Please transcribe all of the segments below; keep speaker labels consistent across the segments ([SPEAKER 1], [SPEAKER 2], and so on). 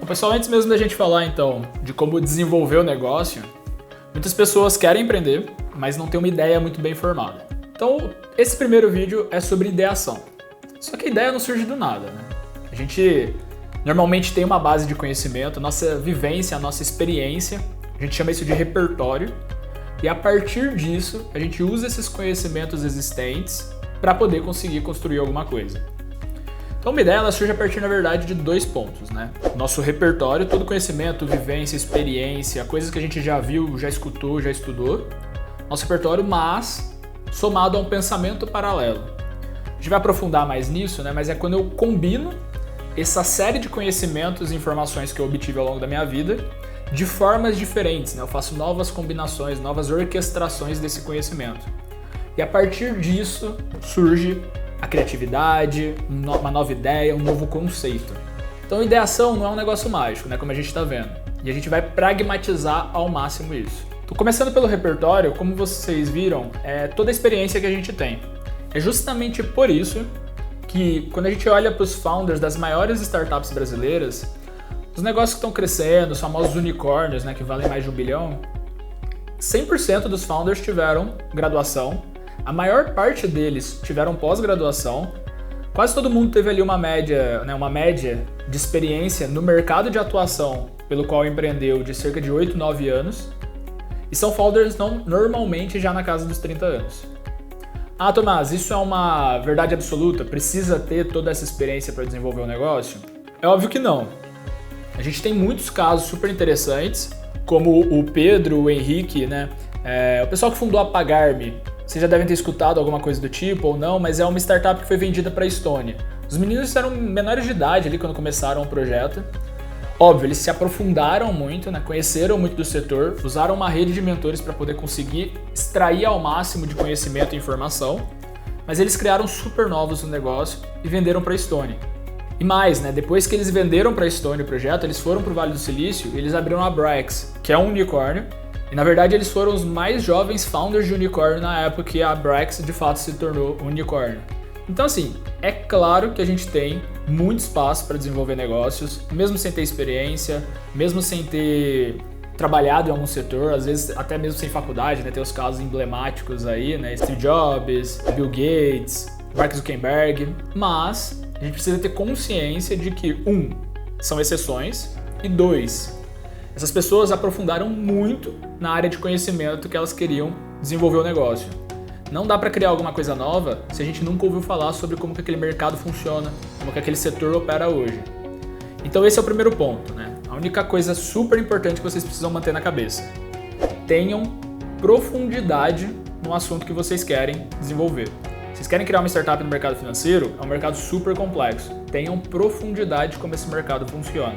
[SPEAKER 1] Pessoal, antes mesmo da gente falar então de como desenvolver o negócio, muitas pessoas querem empreender, mas não têm uma ideia muito bem formada. Então, esse primeiro vídeo é sobre ideação. Só que a ideia não surge do nada, né? A gente normalmente tem uma base de conhecimento, a nossa vivência, a nossa experiência, a gente chama isso de repertório, e a partir disso a gente usa esses conhecimentos existentes para poder conseguir construir alguma coisa. Então uma ideia ela surge a partir, na verdade, de dois pontos, né? Nosso repertório, todo conhecimento, vivência, experiência, coisas que a gente já viu, já escutou, já estudou. Nosso repertório, mas somado a um pensamento paralelo. A gente vai aprofundar mais nisso, né? Mas é quando eu combino essa série de conhecimentos e informações que eu obtive ao longo da minha vida de formas diferentes, né? Eu faço novas combinações, novas orquestrações desse conhecimento. E a partir disso surge a criatividade, uma nova ideia, um novo conceito. Então, ideação não é um negócio mágico, né, como a gente está vendo. E a gente vai pragmatizar ao máximo isso. Então, começando pelo repertório, como vocês viram, é toda a experiência que a gente tem. É justamente por isso que, quando a gente olha para os founders das maiores startups brasileiras, os negócios que estão crescendo, os famosos unicórnios, né, que valem mais de 1 bilhão, 100% dos founders tiveram graduação. A maior parte deles tiveram pós-graduação, quase todo mundo teve ali uma média de experiência no mercado de atuação pelo qual empreendeu de cerca de 8, 9 anos, e são founders normalmente já na casa dos 30 anos. Ah, Tomás, isso é uma verdade absoluta? Precisa ter toda essa experiência para desenvolver um negócio? É óbvio que não. A gente tem muitos casos super interessantes, como o Pedro, o Henrique, né? O pessoal que fundou a Pagar.me. Vocês já devem ter escutado alguma coisa do tipo ou não, mas é uma startup que foi vendida para a Estônia. Os meninos eram menores de idade ali quando começaram o projeto. Óbvio, eles se aprofundaram muito, né? Conheceram muito do setor, usaram uma rede de mentores para poder conseguir extrair ao máximo de conhecimento e informação, mas eles criaram super novos no negócio e venderam para a Estônia. E mais, né? Depois que eles venderam para a Estônia o projeto, eles foram para o Vale do Silício e eles abriram a Brax, que é um unicórnio. E na verdade eles foram os mais jovens founders de unicórnio na época que a Brax de fato se tornou um unicórnio. Então assim, é claro que a gente tem muito espaço para desenvolver negócios, mesmo sem ter experiência, mesmo sem ter trabalhado em algum setor, às vezes até mesmo sem faculdade, né? Tem os casos emblemáticos aí, né? Steve Jobs, Bill Gates, Mark Zuckerberg, mas a gente precisa ter consciência de que, são exceções, e 2, essas pessoas aprofundaram muito na área de conhecimento que elas queriam desenvolver o negócio. Não dá para criar alguma coisa nova se a gente nunca ouviu falar sobre como que aquele mercado funciona, como que aquele setor opera hoje. Então esse é o primeiro ponto, né? A única coisa super importante que vocês precisam manter na cabeça: tenham profundidade no assunto que vocês querem desenvolver. Vocês querem criar uma startup no mercado financeiro? É um mercado super complexo. Tenham profundidade de como esse mercado funciona.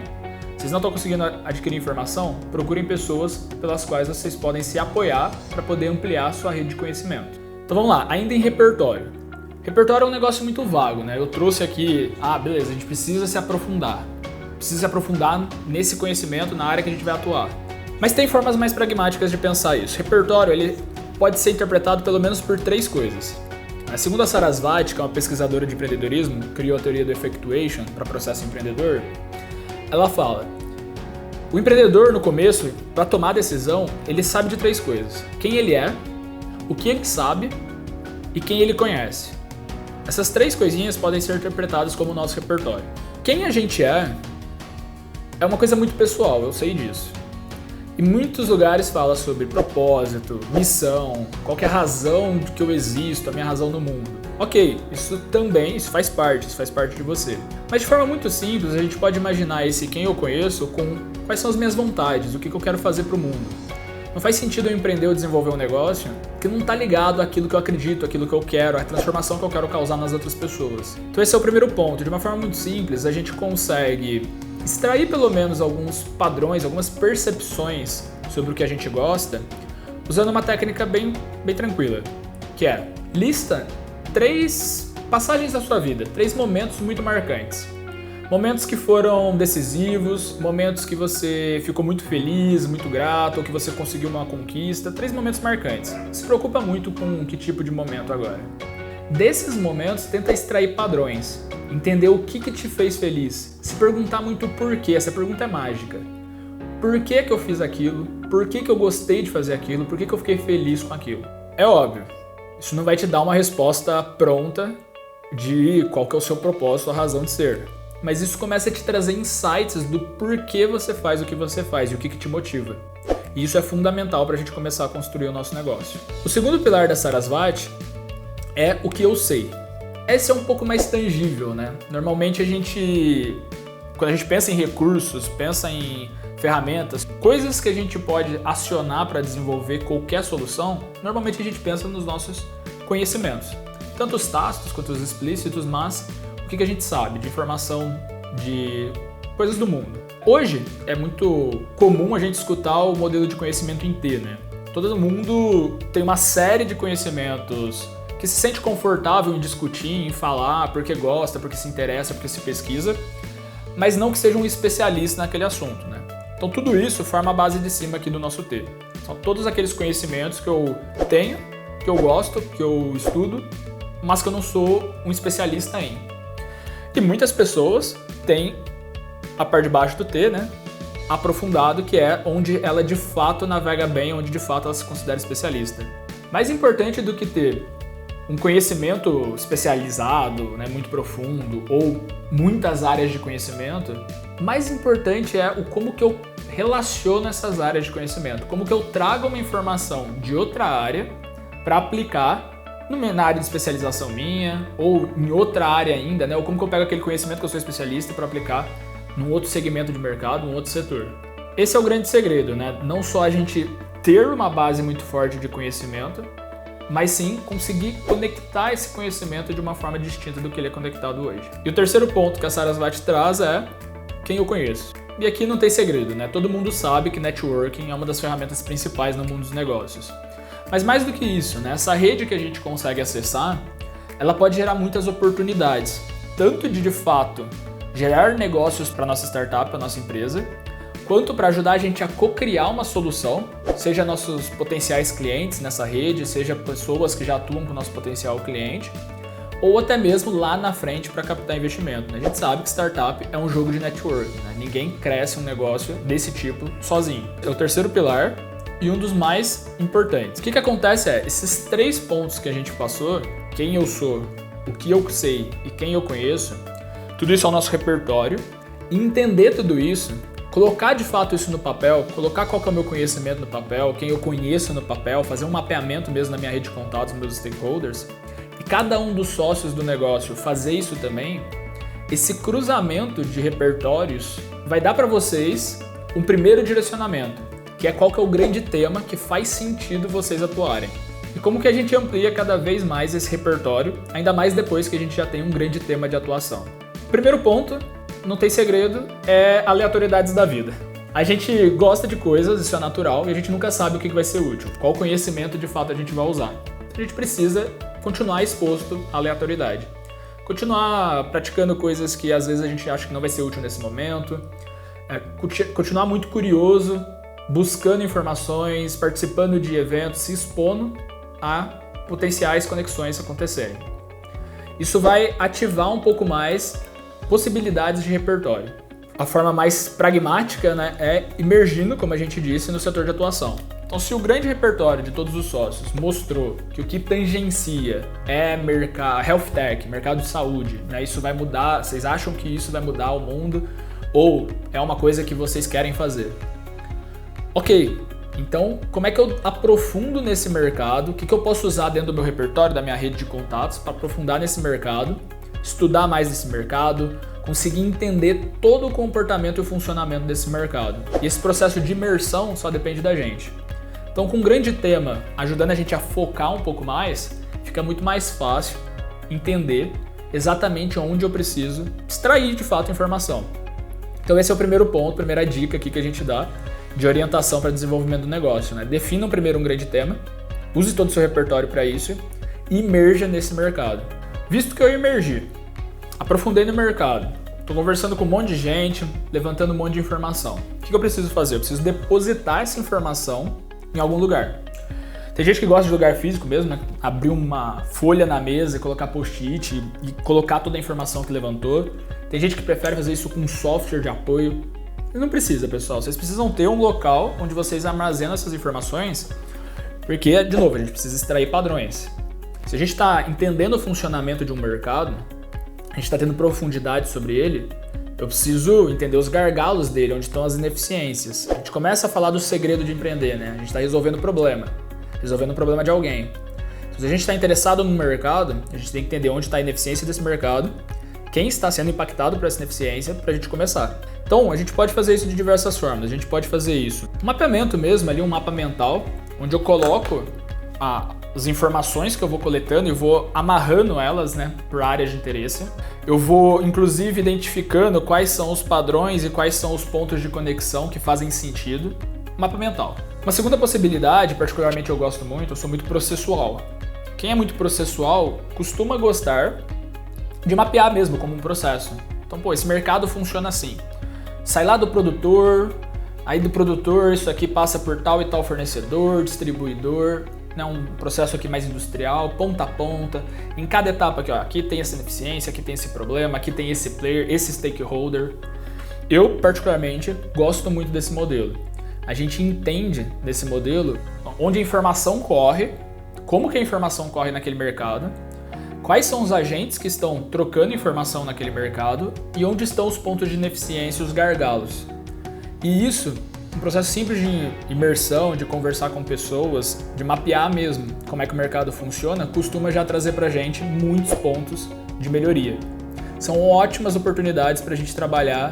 [SPEAKER 1] Vocês não estão conseguindo adquirir informação? Procurem pessoas pelas quais vocês podem se apoiar para poder ampliar a sua rede de conhecimento. Então vamos lá, ainda em repertório. Repertório é um negócio muito vago, né? Eu trouxe aqui, beleza, a gente precisa se aprofundar. Precisa se aprofundar nesse conhecimento, na área que a gente vai atuar. Mas tem formas mais pragmáticas de pensar isso. Repertório, ele pode ser interpretado pelo menos por 3 coisas. Segundo a Sarasvati, que é uma pesquisadora de empreendedorismo, criou a teoria do effectuation para processo empreendedor, ela fala: o empreendedor no começo, para tomar decisão, ele sabe de 3 coisas: quem ele é, o que ele sabe e quem ele conhece. Essas 3 coisinhas podem ser interpretadas como o nosso repertório. Quem a gente é uma coisa muito pessoal, eu sei disso. Em muitos lugares fala sobre propósito, missão, qual que é a razão de que eu existo, a minha razão no mundo. Ok, isso faz parte de você. Mas de forma muito simples, a gente pode imaginar esse quem eu conheço com quais são as minhas vontades, o que eu quero fazer para o mundo. Não faz sentido eu empreender ou desenvolver um negócio que não está ligado àquilo que eu acredito, àquilo que eu quero, à transformação que eu quero causar nas outras pessoas. Então esse é o primeiro ponto. De uma forma muito simples, a gente consegue extrair pelo menos alguns padrões, algumas percepções sobre o que a gente gosta, usando uma técnica bem tranquila, que é: lista 3 passagens da sua vida, 3 momentos muito marcantes. Momentos que foram decisivos, momentos que você ficou muito feliz, muito grato, ou que você conseguiu uma conquista, 3 momentos marcantes. Se preocupa muito com que tipo de momento agora. Desses momentos, tenta extrair padrões, entender o que te fez feliz, se perguntar muito o porquê, essa pergunta é mágica. Por que eu fiz aquilo? Por que eu gostei de fazer aquilo? Por que eu fiquei feliz com aquilo? É óbvio, isso não vai te dar uma resposta pronta de qual que é o seu propósito, a razão de ser. Mas isso começa a te trazer insights do porquê você faz o que você faz e o que te motiva. E isso é fundamental para a gente começar a construir o nosso negócio. O segundo pilar da Sarasvati é o que eu sei. Esse é um pouco mais tangível, né? Normalmente quando a gente pensa em recursos, pensa em ferramentas, coisas que a gente pode acionar para desenvolver qualquer solução, normalmente a gente pensa nos nossos conhecimentos. Tanto os tácitos quanto os explícitos, mas o que a gente sabe de informação de coisas do mundo. Hoje é muito comum a gente escutar o modelo de conhecimento em T, né? Todo mundo tem uma série de conhecimentos que se sente confortável em discutir, em falar, porque gosta, porque se interessa, porque se pesquisa, mas não que seja um especialista naquele assunto, né? Então tudo isso forma a base de cima aqui do nosso T. São todos aqueles conhecimentos que eu tenho, que eu gosto, que eu estudo, mas que eu não sou um especialista em. E muitas pessoas têm a parte de baixo do T, né? Aprofundado, que é onde ela de fato navega bem, onde de fato ela se considera especialista. Mais importante do que ter um conhecimento especializado, né, muito profundo, ou muitas áreas de conhecimento, mais importante é o como que eu relaciono essas áreas de conhecimento, como que eu trago uma informação de outra área para aplicar na área de especialização minha, ou em outra área ainda, né, ou como que eu pego aquele conhecimento que eu sou especialista para aplicar num outro segmento de mercado, num outro setor. Esse é o grande segredo, né? Não só a gente ter uma base muito forte de conhecimento, mas sim conseguir conectar esse conhecimento de uma forma distinta do que ele é conectado hoje. E o terceiro ponto que a Sarasvati traz é quem eu conheço. E aqui não tem segredo, né? Todo mundo sabe que networking é uma das ferramentas principais no mundo dos negócios. Mas mais do que isso, né? Essa rede que a gente consegue acessar, ela pode gerar muitas oportunidades, tanto de fato gerar negócios para nossa startup, para nossa empresa, quanto para ajudar a gente a co-criar uma solução, seja nossos potenciais clientes nessa rede, seja pessoas que já atuam com o nosso potencial cliente, ou até mesmo lá na frente para captar investimento. A gente sabe que startup é um jogo de networking, né? Ninguém cresce um negócio desse tipo sozinho. É o terceiro pilar e um dos mais importantes. O que acontece é, esses 3 pontos que a gente passou, quem eu sou, o que eu sei e quem eu conheço, tudo isso é o nosso repertório, e entender tudo isso, colocar de fato isso no papel, colocar qual que é o meu conhecimento no papel, quem eu conheço no papel, fazer um mapeamento mesmo na minha rede de contatos, meus stakeholders, e cada um dos sócios do negócio fazer isso também, esse cruzamento de repertórios vai dar para vocês um primeiro direcionamento, que é qual que é o grande tema que faz sentido vocês atuarem. E como que a gente amplia cada vez mais esse repertório, ainda mais depois que a gente já tem um grande tema de atuação. Primeiro ponto, não tem segredo, é aleatoriedades da vida. A gente gosta de coisas, isso é natural, e a gente nunca sabe o que vai ser útil, qual conhecimento de fato a gente vai usar. A gente precisa continuar exposto à aleatoriedade. Continuar praticando coisas que às vezes a gente acha que não vai ser útil nesse momento, continuar muito curioso, buscando informações, participando de eventos, se expondo a potenciais conexões acontecerem. Isso vai ativar um pouco mais possibilidades de repertório. A forma mais pragmática, né, é emergindo, como a gente disse, no setor de atuação. Então, se o grande repertório de todos os sócios mostrou que o que tangencia é health tech, mercado de saúde, né, isso vai mudar, vocês acham que isso vai mudar o mundo ou é uma coisa que vocês querem fazer? Ok, então como é que eu aprofundo nesse mercado? O que eu posso usar dentro do meu repertório, da minha rede de contatos para aprofundar nesse mercado? Estudar mais desse mercado, conseguir entender todo o comportamento e o funcionamento desse mercado. E esse processo de imersão só depende da gente. Então, com um grande tema ajudando a gente a focar um pouco mais, fica muito mais fácil entender exatamente onde eu preciso extrair de fato informação. Então esse é o primeiro ponto, primeira dica aqui que a gente dá de orientação para desenvolvimento do negócio, né? Defina primeiro um grande tema, use todo o seu repertório para isso e imerja nesse mercado. Visto que eu emergi, aprofundei no mercado, estou conversando com um monte de gente, levantando um monte de informação. O que eu preciso fazer? Eu preciso depositar essa informação em algum lugar. Tem gente que gosta de lugar físico mesmo, né? Abrir uma folha na mesa e colocar post-it e colocar toda a informação que levantou. Tem gente que prefere fazer isso com um software de apoio. Não precisa, pessoal. Vocês precisam ter um local onde vocês armazenam essas informações, porque, de novo, a gente precisa extrair padrões. Se a gente está entendendo o funcionamento de um mercado, a gente está tendo profundidade sobre ele, eu preciso entender os gargalos dele, onde estão as ineficiências. A gente começa a falar do segredo de empreender, né? A gente está resolvendo o problema de alguém. Se a gente está interessado no mercado, a gente tem que entender onde está a ineficiência desse mercado, quem está sendo impactado por essa ineficiência, para a gente começar. Então, a gente pode fazer isso de diversas formas. A gente pode fazer isso. Um mapeamento mesmo, ali um mapa mental, onde eu coloco as informações que eu vou coletando e vou amarrando elas, né, por áreas de interesse. Eu vou, inclusive, identificando quais são os padrões e quais são os pontos de conexão que fazem sentido. Mapa mental. Uma segunda possibilidade, particularmente eu gosto muito, eu sou muito processual. Quem é muito processual costuma gostar de mapear mesmo como um processo. Então, esse mercado funciona assim. Sai lá do produtor, aí do produtor isso aqui passa por tal e tal fornecedor, distribuidor, né, um processo aqui mais industrial, ponta a ponta. Em cada etapa aqui, ó, aqui tem essa ineficiência, aqui tem esse problema, aqui tem esse player, esse stakeholder. Eu, particularmente, gosto muito desse modelo. A gente entende nesse modelo onde a informação corre, como que a informação corre naquele mercado, quais são os agentes que estão trocando informação naquele mercado e onde estão os pontos de ineficiência e os gargalos. E isso, um processo simples de imersão, de conversar com pessoas, de mapear mesmo como é que o mercado funciona, costuma já trazer pra gente muitos pontos de melhoria. São ótimas oportunidades para a gente trabalhar,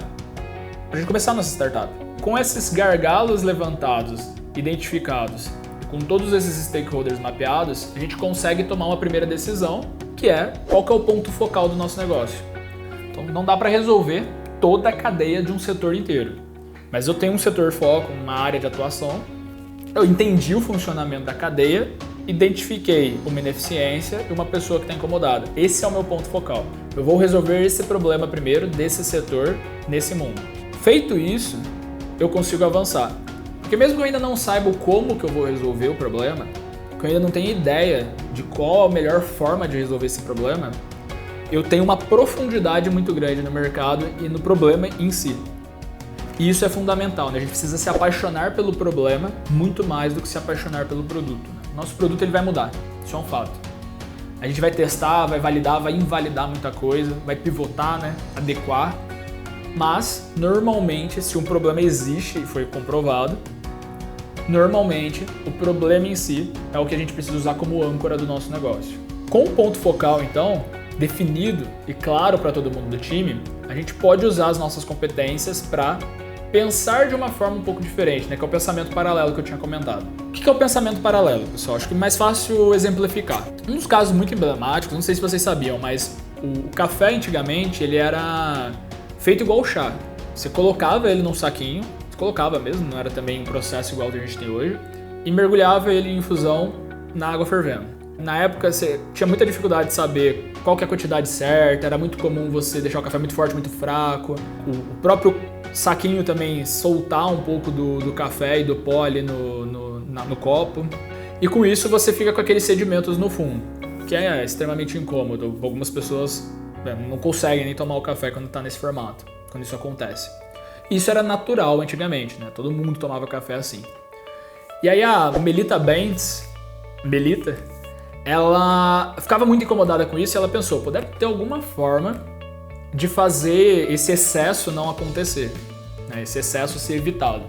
[SPEAKER 1] para a gente começar a nossa startup. Com esses gargalos levantados, identificados, com todos esses stakeholders mapeados, a gente consegue tomar uma primeira decisão, que é qual que é o ponto focal do nosso negócio. Então não dá para resolver toda a cadeia de um setor inteiro, mas eu tenho um setor foco, uma área de atuação, eu entendi o funcionamento da cadeia, identifiquei uma ineficiência e uma pessoa que está incomodada. Esse é o meu ponto focal. Eu vou resolver esse problema primeiro desse setor, nesse mundo. Feito isso, eu consigo avançar. Porque mesmo que eu ainda não saiba como que eu vou resolver o problema, que eu ainda não tenho ideia de qual a melhor forma de resolver esse problema, eu tenho uma profundidade muito grande no mercado e no problema em si. E isso é fundamental, né? A gente precisa se apaixonar pelo problema muito mais do que se apaixonar pelo produto. Nosso produto ele vai mudar, isso é um fato. A gente vai testar, vai validar, vai invalidar muita coisa, vai pivotar, né? Adequar. Mas, normalmente, se um problema existe e foi comprovado, normalmente o problema em si é o que a gente precisa usar como âncora do nosso negócio. Com um ponto focal, então, definido e claro para todo mundo do time, a gente pode usar as nossas competências para pensar de uma forma um pouco diferente, né? Que é o pensamento paralelo que eu tinha comentado. O que é o pensamento paralelo, pessoal? Acho que é mais fácil exemplificar. Um dos casos muito emblemáticos, não sei se vocês sabiam, mas o café antigamente ele era feito igual o chá. Você colocava ele num saquinho, você colocava mesmo, não era também um processo igual que a gente tem hoje, e mergulhava ele em infusão na água fervendo. Na época você tinha muita dificuldade de saber qual que é a quantidade certa, era muito comum você deixar o café muito forte, muito fraco, o próprio saquinho também soltar um pouco do café e do pó ali no copo, e com isso você fica com aqueles sedimentos no fundo, que é extremamente incômodo. Algumas pessoas não conseguem nem tomar o café quando está nesse formato, quando isso acontece. Isso era natural antigamente, né? Todo mundo tomava café assim. E aí a Melita Bendtz, ela ficava muito incomodada com isso e ela pensou, deve ter alguma forma de fazer esse excesso não acontecer, né? Esse excesso ser evitado.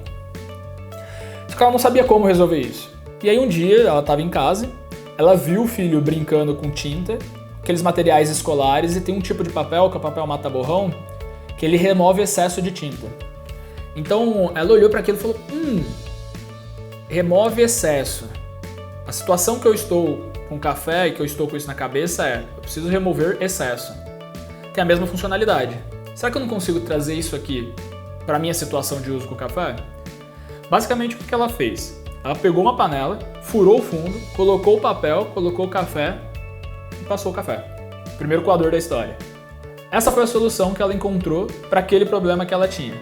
[SPEAKER 1] Só que ela não sabia como resolver isso. E aí um dia ela estava em casa, ela viu o filho brincando com tinta, aqueles materiais escolares, e tem um tipo de papel, que é o papel mata-borrão, que ele remove excesso de tinta. Então ela olhou para aquilo e falou, remove excesso. A situação que eu estou com café e que eu estou com isso na cabeça eu preciso remover excesso. Tem a mesma funcionalidade. Será que eu não consigo trazer isso aqui para a minha situação de uso com o café? Basicamente o que ela fez? Ela pegou uma panela, furou o fundo, colocou o papel, colocou o café e passou o café. Primeiro coador da história. Essa foi a solução que ela encontrou para aquele problema que ela tinha.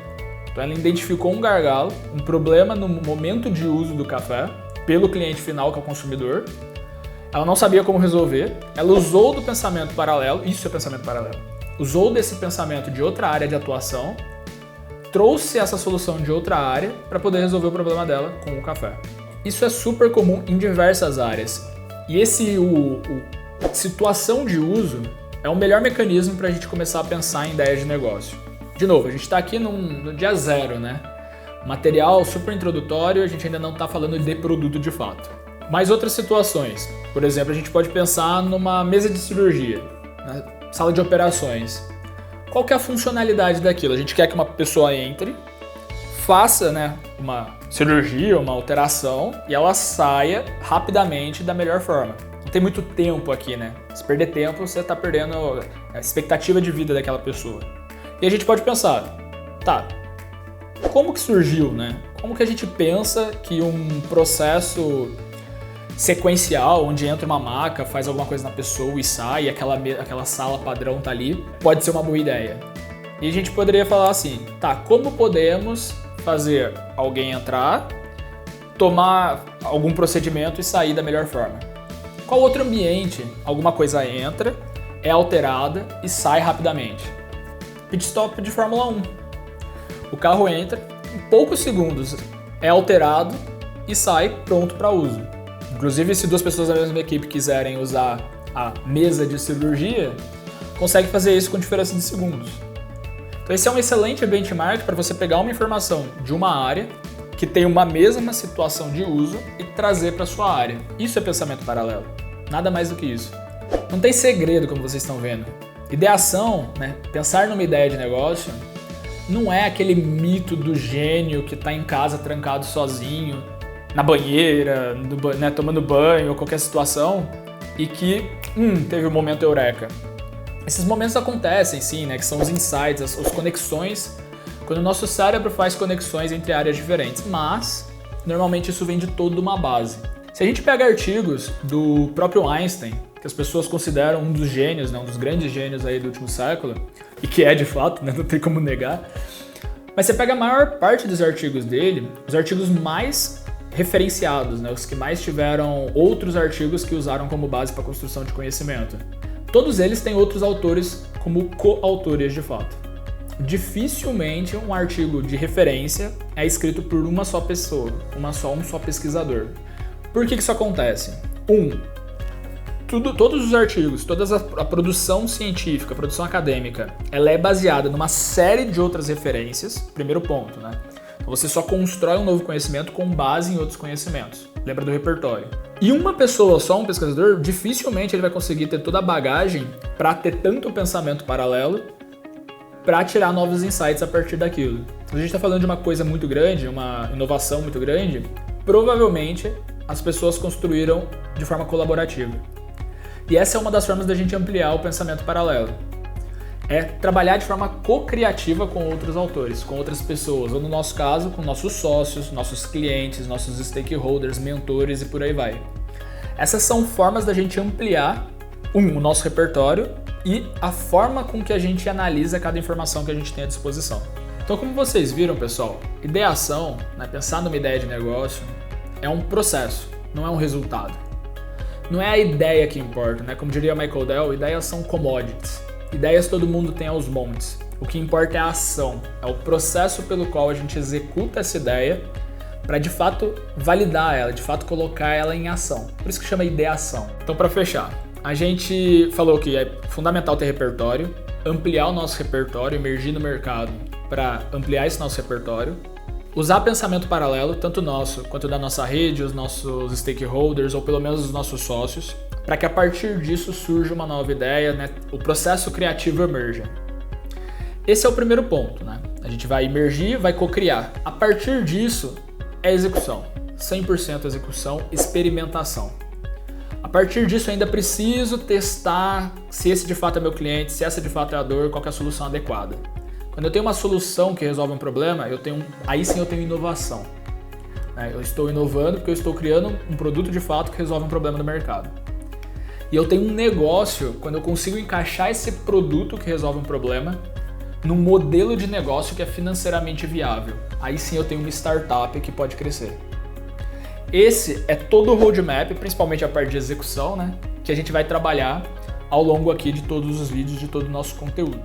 [SPEAKER 1] Então ela identificou um gargalo, um problema no momento de uso do café, pelo cliente final, que é o consumidor. Ela não sabia como resolver, ela usou do pensamento paralelo, isso é pensamento paralelo, usou desse pensamento de outra área de atuação, trouxe essa solução de outra área para poder resolver o problema dela com o café. Isso é super comum em diversas áreas. E situação de uso é o melhor mecanismo para a gente começar a pensar em ideias de negócio. De novo, a gente está aqui no dia zero, né? Material super introdutório, a gente ainda não está falando de produto de fato. Mas outras situações, por exemplo, a gente pode pensar numa mesa de cirurgia, na sala de operações. Qual que é a funcionalidade daquilo? A gente quer que uma pessoa entre, faça, né, uma cirurgia, uma alteração e ela saia rapidamente da melhor forma. Não tem muito tempo aqui, né? Se perder tempo, você está perdendo a expectativa de vida daquela pessoa. E a gente pode pensar, tá, como que surgiu, né? Como que a gente pensa que um processo sequencial, onde entra uma maca, faz alguma coisa na pessoa e sai, e aquela sala padrão tá ali, pode ser uma boa ideia. E a gente poderia falar assim, tá, como podemos fazer alguém entrar, tomar algum procedimento e sair da melhor forma? Qual outro ambiente alguma coisa entra, é alterada e sai rapidamente? Pit stop de Fórmula 1. O carro entra, em poucos segundos é alterado e sai pronto para uso. Inclusive, se duas pessoas da mesma equipe quiserem usar a mesa de cirurgia, consegue fazer isso com diferença de segundos. Então esse é um excelente benchmark para você pegar uma informação de uma área que tem uma mesma situação de uso e trazer para sua área. Isso é pensamento paralelo. Nada mais do que isso. Não tem segredo, como vocês estão vendo. Ideação, né? Pensar numa ideia de negócio, não é aquele mito do gênio que está em casa trancado sozinho, na banheira, né, tomando banho ou qualquer situação e que teve um momento eureka. Esses momentos acontecem sim, né, que são os insights, as conexões, quando o nosso cérebro faz conexões entre áreas diferentes, mas normalmente isso vem de toda uma base. Se a gente pega artigos do próprio Einstein, que as pessoas consideram um dos gênios, né, um dos grandes gênios aí do último século, e que é de fato, né, não tem como negar, mas você pega a maior parte dos artigos dele, os artigos mais referenciados, né, os que mais tiveram outros artigos que usaram como base para a construção de conhecimento. Todos eles têm outros autores como coautores de fato. Dificilmente um artigo de referência é escrito por uma só pessoa, um só pesquisador. Por que isso acontece? Todos os artigos, toda a produção científica, a produção acadêmica, ela é baseada numa série de outras referências, primeiro ponto, né? Você só constrói um novo conhecimento com base em outros conhecimentos. Lembra do repertório. E uma pessoa só, um pesquisador, dificilmente ele vai conseguir ter toda a bagagem para ter tanto pensamento paralelo para tirar novos insights a partir daquilo. Se a gente está falando de uma coisa muito grande, uma inovação muito grande, provavelmente as pessoas construíram de forma colaborativa. E essa é uma das formas da gente ampliar o pensamento paralelo. É trabalhar de forma co-criativa com outros autores, com outras pessoas, ou no nosso caso, com nossos sócios, nossos clientes, nossos stakeholders, mentores e por aí vai. Essas são formas da gente ampliar, o nosso repertório e a forma com que a gente analisa cada informação que a gente tem à disposição. Então, como vocês viram, pessoal, ideação, né, pensar numa ideia de negócio, é um processo, não é um resultado. Não é a ideia que importa, né? Como diria Michael Dell, ideias são commodities. Ideias todo mundo tem aos montes. O que importa é a ação, é o processo pelo qual a gente executa essa ideia para de fato validar ela, de fato colocar ela em ação. Por isso que chama ideação. Então, para fechar, a gente falou que é fundamental ter repertório, ampliar o nosso repertório, emergir no mercado para ampliar esse nosso repertório, usar pensamento paralelo, tanto nosso quanto da nossa rede, os nossos stakeholders ou pelo menos os nossos sócios, para que a partir disso surja uma nova ideia, né? O processo criativo emerja. Esse é o primeiro ponto, né? A gente vai emergir, vai co-criar. A partir disso é execução, 100% execução, experimentação. A partir disso ainda preciso testar se esse de fato é meu cliente, se essa de fato é a dor, qual é a solução adequada. Quando eu tenho uma solução que resolve um problema, aí sim eu tenho inovação. Eu estou inovando porque eu estou criando um produto de fato que resolve um problema do mercado. E eu tenho um negócio quando eu consigo encaixar esse produto que resolve um problema num modelo de negócio que é financeiramente viável. Aí sim eu tenho uma startup que pode crescer. esse é todo o roadmap, principalmente a parte de execução, né, que a gente vai trabalhar ao longo aqui de todos os vídeos, de todo o nosso conteúdo.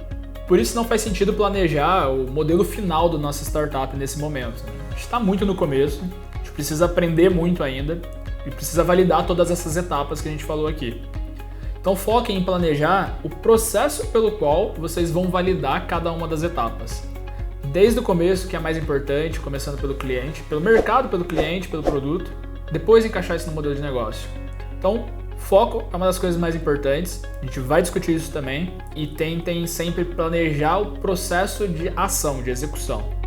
[SPEAKER 1] Por isso não faz sentido planejar o modelo final da nossa startup nesse momento. A gente está muito no começo, a gente precisa aprender muito ainda e precisa validar todas essas etapas que a gente falou aqui. Então foquem em planejar o processo pelo qual vocês vão validar cada uma das etapas. Desde o começo, que é mais importante, começando pelo cliente, pelo mercado, pelo cliente, pelo produto, depois encaixar isso no modelo de negócio. Então, foco é uma das coisas mais importantes, a gente vai discutir isso também, e tentem sempre planejar o processo de ação, de execução.